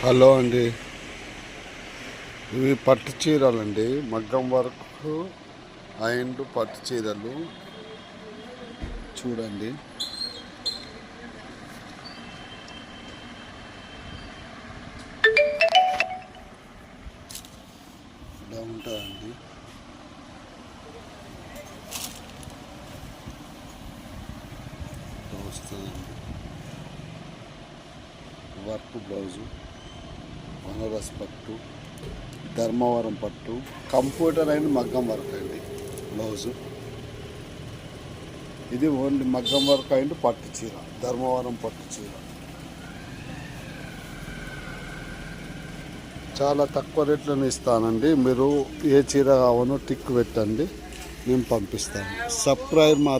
Hello అండి, ఇవి పట్టు చీరలండి. మగ్గం వర్క్ అండ్ పట్టు చీరలు చూడండి. ఇలా ఉంటుందండి. ఇలా వస్తుందండి వర్క్ బ్లౌజు. బనారస్ పట్టు, ధర్మవరం పట్టు, కంప్యూటర్ అండ్ మగ్గం వర్క్ అండి బ్లౌజు. ఇది ఓన్లీ మగ్గం వర్క్ అండ్ పట్టు చీర, ధర్మవరం పట్టు చీర. చాలా తక్కువ రేట్లను ఇస్తానండి. మీరు ఏ చీర కావాలో టిక్ పెట్టండి, మేము పంపిస్తాము. సబ్స్క్రైబ్ మా